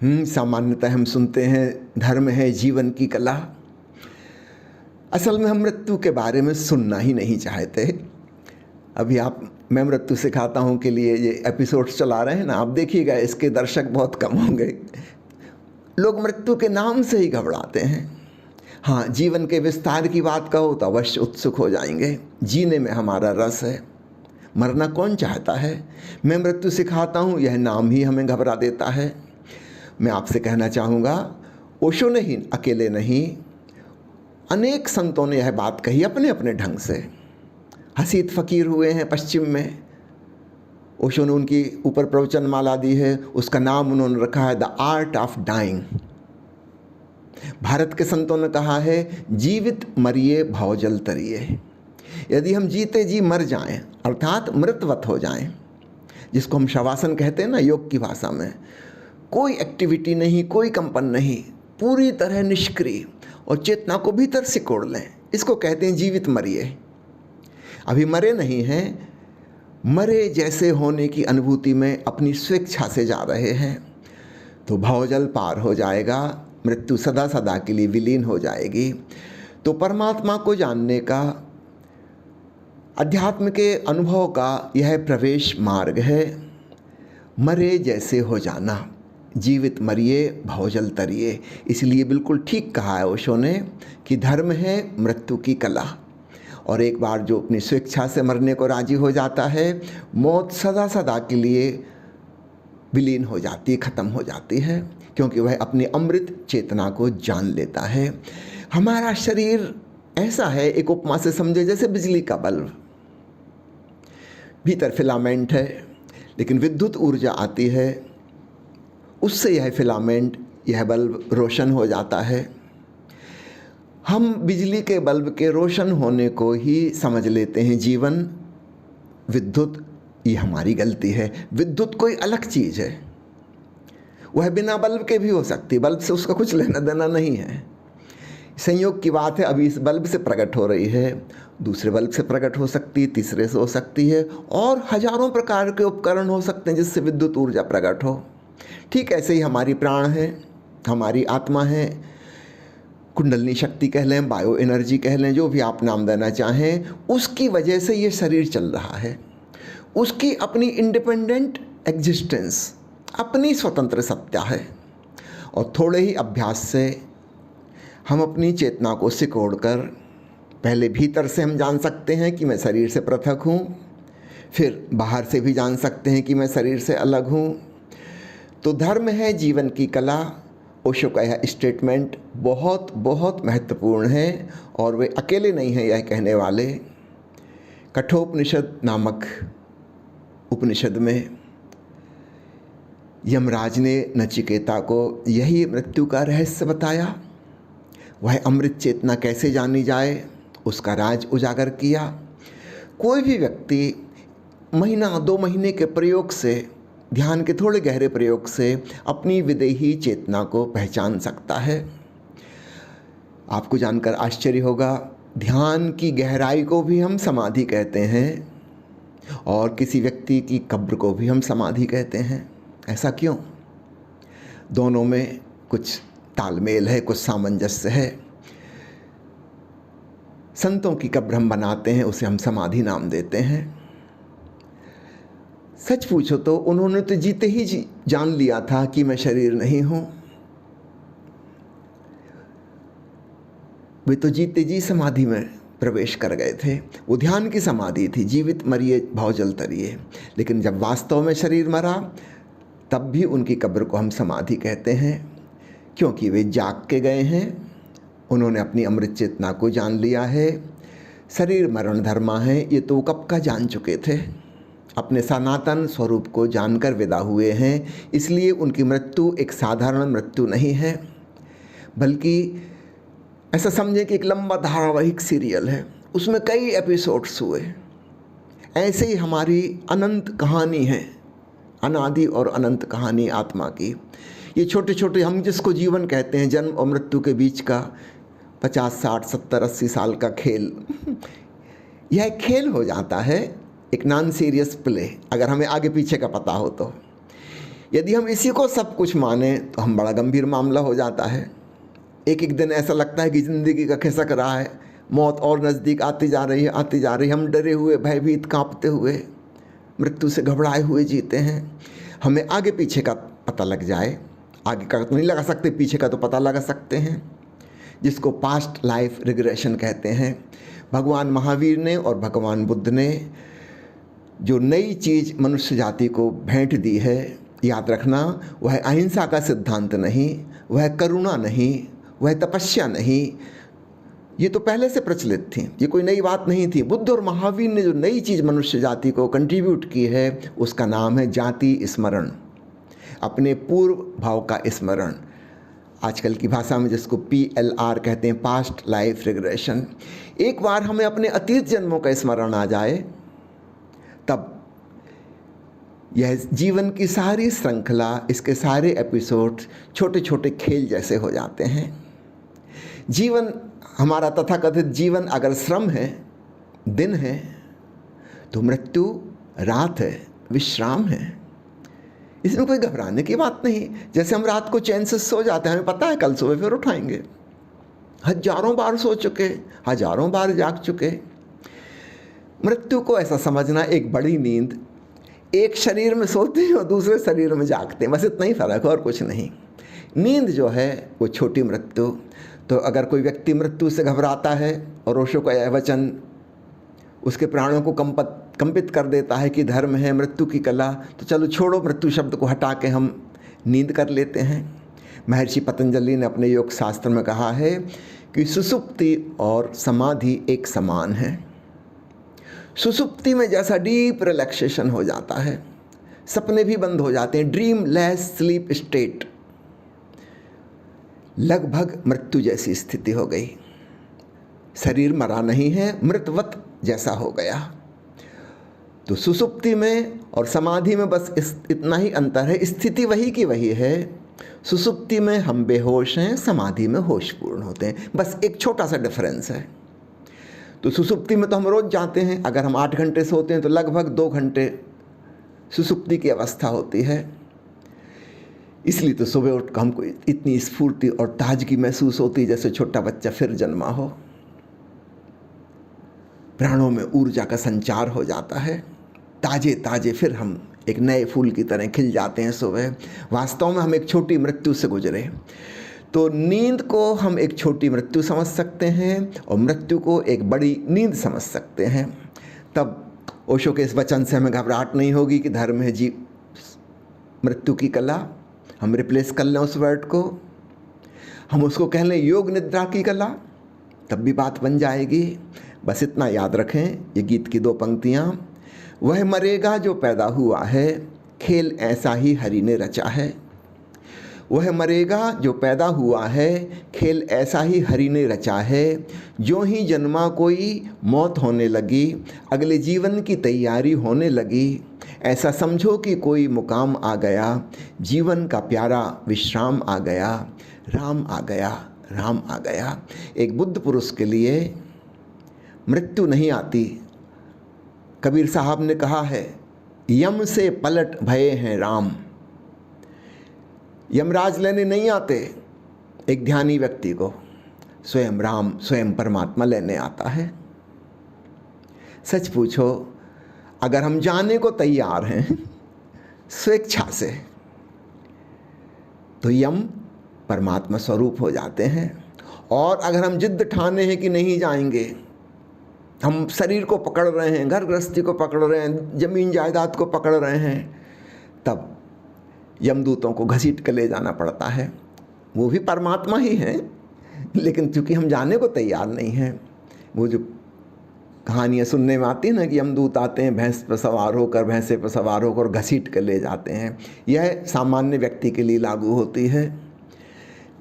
सामान्यतः हम सुनते हैं धर्म है जीवन की कला। असल में हम मृत्यु के बारे में सुनना ही नहीं चाहते। अभी मैं मृत्यु सिखाता हूँ के लिए ये एपिसोड्स चला रहे हैं ना, आप देखिएगा इसके दर्शक बहुत कम होंगे। लोग मृत्यु के नाम से ही घबराते हैं। हाँ, जीवन के विस्तार की बात कहो तो अवश्य उत्सुक हो जाएंगे। जीने में हमारा रस है, मरना कौन चाहता है। मैं मृत्यु सिखाता हूँ, यह नाम ही हमें घबरा देता है। मैं आपसे कहना चाहूँगा, ओशो ने ही अकेले नहीं, अनेक संतों ने यह बात कही अपने अपने ढंग से। हसीद फ़कीर हुए हैं पश्चिम में, ओशो ने उनकी ऊपर प्रवचन माला दी है, उसका नाम उन्होंने रखा है the art of dying. Bharat के संतों ने कहा है जीवित मरिए भवजल तरिए। यदि हम जीते जी मर जाएं, अर्थात मृतवत हो जाएं, जिसको हम शवासन कहते हैं ना योग की भाषा में, कोई एक्टिविटी नहीं, कोई कंपन नहीं, पूरी तरह निष्क्रिय और चेतना को भीतर सिकोड़ लें, इसको कहते हैं जीवित मरिए। अभी मरे नहीं हैं, मरे जैसे होने की अनुभूति में अपनी स्वेच्छा से जा रहे हैं, तो भवजल पार हो जाएगा, मृत्यु सदा सदा के लिए विलीन हो जाएगी। तो परमात्मा को जानने का, अध्यात्म के अनुभव का यह प्रवेश मार्ग है। मरे जैसे हो जाना, जीवित मरिए भवजल तरिए। इसलिए बिल्कुल ठीक कहा है ओशो ने कि धर्म है मृत्यु की कला। और एक बार जो अपनी स्वेच्छा से मरने को राजी हो जाता है, मौत सदा सदा के लिए विलीन हो जाती है, ख़त्म हो जाती है, क्योंकि वह अपनी अमृत चेतना को जान लेता है। हमारा शरीर ऐसा है, एक उपमा से समझे जैसे बिजली का बल्ब। भीतर फिलामेंट है, लेकिन विद्युत ऊर्जा आती है, उससे यह फिलामेंट, यह बल्ब रोशन हो जाता है। हम बिजली के बल्ब के रोशन होने को ही समझ लेते हैं जीवन, विद्युत ये हमारी गलती है। विद्युत कोई अलग चीज़ है, वह बिना बल्ब के भी हो सकती है, बल्ब से उसका कुछ लेना देना नहीं है। संयोग की बात है, अभी इस बल्ब से प्रकट हो रही है, दूसरे बल्ब से प्रकट हो सकती है, तीसरे से हो सकती है, और हजारों प्रकार के उपकरण हो सकते हैं जिससे विद्युत ऊर्जा प्रकट हो। ठीक ऐसे ही हमारी प्राण है, हमारी आत्मा है, कुंडलनी शक्ति कह लें, बायो एनर्जी कह लें, जो भी आप नाम देना चाहें, उसकी वजह से ये शरीर चल रहा है। उसकी अपनी इंडिपेंडेंट एग्जिस्टेंस, अपनी स्वतंत्र सत्ता है। और थोड़े ही अभ्यास से हम अपनी चेतना को सिकोड़कर पहले भीतर से हम जान सकते हैं कि मैं शरीर से पृथक हूँ, फिर बाहर से भी जान सकते हैं कि मैं शरीर से अलग हूँ। तो धर्म है जीवन की कला। ओशो का यह स्टेटमेंट बहुत बहुत महत्वपूर्ण है, और वे अकेले नहीं हैं यह कहने वाले। कठोपनिषद नामक उपनिषद में यमराज ने नचिकेता को यही मृत्यु का रहस्य बताया। वह अमृत चेतना कैसे जानी जाए, उसका राज उजागर किया। कोई भी व्यक्ति महीना 2 महीने के प्रयोग से, ध्यान के थोड़े गहरे प्रयोग से अपनी विदेही चेतना को पहचान सकता है। आपको जानकर आश्चर्य होगा, ध्यान की गहराई को भी हम समाधि कहते हैं, और किसी व्यक्ति की कब्र को भी हम समाधि कहते हैं। ऐसा क्यों? दोनों में कुछ तालमेल है, कुछ सामंजस्य है। संतों की कब्र हम बनाते हैं, उसे हम समाधि नाम देते हैं। सच पूछो तो उन्होंने तो जीते ही जान लिया था कि मैं शरीर नहीं हूं। वे तो जीते जी समाधि में प्रवेश कर गए थे। वो ध्यान की समाधि थी, जीवित मरिए भवजल तरिए। लेकिन जब वास्तव में शरीर मरा, तब भी उनकी कब्र को हम समाधि कहते हैं, क्योंकि वे जाग के गए हैं। उन्होंने अपनी अमृत चेतना को जान लिया है। शरीर मरण धर्मा है, ये तो कब का जान चुके थे। अपने सनातन स्वरूप को जानकर विदा हुए हैं। इसलिए उनकी मृत्यु एक साधारण मृत्यु नहीं है, बल्कि ऐसा समझें कि एक लंबा धारावाहिक सीरियल है, उसमें कई एपिसोड्स हुए। ऐसे ही हमारी अनंत कहानी है, अनादि और अनंत कहानी आत्मा की। ये छोटे छोटे हम जिसको जीवन कहते हैं, जन्म और मृत्यु के बीच का 50, 60, 70, 80 साल का खेल, यह खेल हो जाता है, एक नॉन सीरियस प्ले, अगर हमें आगे पीछे का पता हो तो। यदि हम इसी को सब कुछ माने तो हम बड़ा गंभीर मामला हो जाता है। एक एक दिन ऐसा लगता है कि ज़िंदगी का खिसक रहा है, मौत और नज़दीक आती जा रही है, आती जा रही है। हम डरे हुए, भयभीत, कांपते हुए, मृत्यु से घबराए हुए जीते हैं। हमें आगे पीछे का पता लग जाए, आगे का तो नहीं लगा सकते, पीछे का तो पता लगा सकते हैं, जिसको पास्ट लाइफ रिग्रेशन कहते हैं। भगवान महावीर ने और भगवान बुद्ध ने जो नई चीज़ मनुष्य जाति को भेंट दी है, याद रखना, वह अहिंसा का सिद्धांत नहीं, वह करुणा नहीं, वह तपस्या नहीं, ये तो पहले से प्रचलित थी, ये कोई नई बात नहीं थी। बुद्ध और महावीर ने जो नई चीज़ मनुष्य जाति को कंट्रीब्यूट की है उसका नाम है जाति स्मरण, अपने पूर्व भाव का स्मरण, आजकल की भाषा में जिसको PLR कहते हैं, पास्ट लाइफ रिग्रेशन। एक बार हमें अपने अतीत जन्मों का स्मरण आ जाए तब यह जीवन की सारी श्रृंखला, इसके सारे एपिसोड छोटे छोटे खेल जैसे हो जाते हैं। जीवन हमारा तथाकथित जीवन अगर श्रम है, दिन है, तो मृत्यु रात है, विश्राम है। इसमें कोई घबराने की बात नहीं। जैसे हम रात को चैन से सो जाते हैं, हमें पता है कल सुबह फिर उठाएंगे। हजारों बार सो चुके, हजारों बार जाग चुके। मृत्यु को ऐसा समझना एक बड़ी नींद, एक शरीर में सोते हैं और दूसरे शरीर में जागते हैं, बस इतना ही फर्क है और कुछ नहीं। नींद जो है वो छोटी मृत्यु। तो अगर कोई व्यक्ति मृत्यु से घबराता है और ओशो का यह वचन उसके प्राणों को कंपित कर देता है कि धर्म है मृत्यु की कला, तो चलो छोड़ो, मृत्यु शब्द को हटा के हम नींद कर लेते हैं। महर्षि पतंजलि ने अपने योग शास्त्र में कहा है कि सुषुप्ति और समाधि एक समान है। सुषुप्ति में जैसा डीप रिलैक्सेशन हो जाता है, सपने भी बंद हो जाते हैं, ड्रीम लेस स्लीप स्टेट, लगभग मृत्यु जैसी स्थिति हो गई। शरीर मरा नहीं है, मृतवत जैसा हो गया। तो सुषुप्ति में और समाधि में बस इतना ही अंतर है, स्थिति वही की वही है। सुषुप्ति में हम बेहोश हैं, समाधि में होशपूर्ण होते हैं, बस एक छोटा सा डिफरेंस है। तो सुषुप्ति में तो हम रोज जाते हैं, अगर हम 8 घंटे सोते हैं तो लगभग 2 घंटे सुषुप्ति की अवस्था होती है। इसलिए तो सुबह उठ कर हमको इतनी स्फूर्ति और ताजगी महसूस होती है जैसे छोटा बच्चा फिर जन्मा हो। प्राणों में ऊर्जा का संचार हो जाता है, ताजे ताजे फिर हम एक नए फूल की तरह खिल जाते हैं सुबह। वास्तव में हम एक छोटी मृत्यु से गुजरे। तो नींद को हम एक छोटी मृत्यु समझ सकते हैं और मृत्यु को एक बड़ी नींद समझ सकते हैं। तब ओशो के इस वचन से हमें घबराहट नहीं होगी कि धर्म है जी मृत्यु की कला। हम रिप्लेस कर लें उस वर्ड को, हम उसको कह लें योग निद्रा की कला, तब भी बात बन जाएगी। बस इतना याद रखें, ये गीत की 2 पंक्तियाँ, वह मरेगा जो पैदा हुआ है, खेल ऐसा ही हरि ने रचा है। वह मरेगा जो पैदा हुआ है, खेल ऐसा ही हरि ने रचा है। जो ही जन्मा कोई मौत होने लगी, अगले जीवन की तैयारी होने लगी। ऐसा समझो कि कोई मुकाम आ गया, जीवन का प्यारा विश्राम आ गया, राम आ गया, राम आ गया। एक बुद्ध पुरुष के लिए मृत्यु नहीं आती। कबीर साहब ने कहा है, यम से पलट भये हैं राम। यमराज लेने नहीं आते एक ध्यानी व्यक्ति को, स्वयं राम, स्वयं परमात्मा लेने आता है। सच पूछो, अगर हम जाने को तैयार हैं स्वेच्छा से, तो यम परमात्मा स्वरूप हो जाते हैं। और अगर हम जिद्द ठाने हैं कि नहीं जाएंगे, हम शरीर को पकड़ रहे हैं, घर गृहस्थी को पकड़ रहे हैं, जमीन जायदाद को पकड़ रहे हैं, तब यमदूतों को घसीट कर ले जाना पड़ता है। वो भी परमात्मा ही हैं, लेकिन चूंकि हम जाने को तैयार नहीं हैं, वो जो कहानियाँ सुनने में आती है ना कि यमदूत आते हैं भैंस पर सवार होकर, भैंसे पर सवार होकर घसीट कर ले जाते हैं, यह सामान्य व्यक्ति के लिए लागू होती है,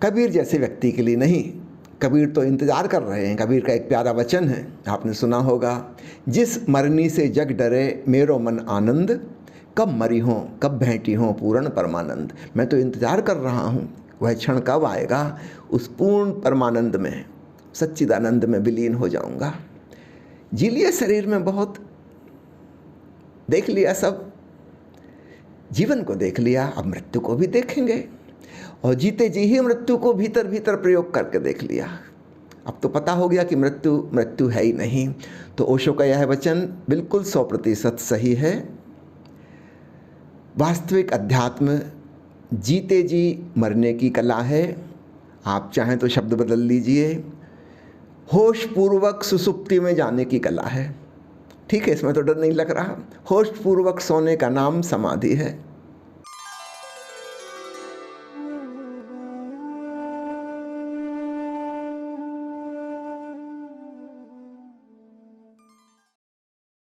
कबीर जैसे व्यक्ति के लिए नहीं। कबीर तो इंतज़ार कर रहे हैं। कबीर का एक प्यारा वचन है, आपने सुना होगा, जिस मरनी से जग डरे मेरो मन आनंद, कब मरी हों कब भेंटी हों पूर्ण परमानंद। मैं तो इंतज़ार कर रहा हूँ, वह क्षण कब आएगा, उस पूर्ण परमानंद में, सच्चिदानंद में विलीन हो जाऊँगा। जी लिए शरीर में बहुत, देख लिया सब, जीवन को देख लिया, अब मृत्यु को भी देखेंगे, और जीते जी ही मृत्यु को भीतर भीतर प्रयोग करके देख लिया। अब तो पता हो गया कि मृत्यु है ही नहीं। तो ओशो का यह वचन बिल्कुल 100% सही है। वास्तविक अध्यात्म जीते जी मरने की कला है। आप चाहें तो शब्द बदल लीजिए, होश पूर्वक सुसुप्ति में जाने की कला है। ठीक है, इसमें तो डर नहीं लग रहा। होश पूर्वक सोने का नाम समाधि है।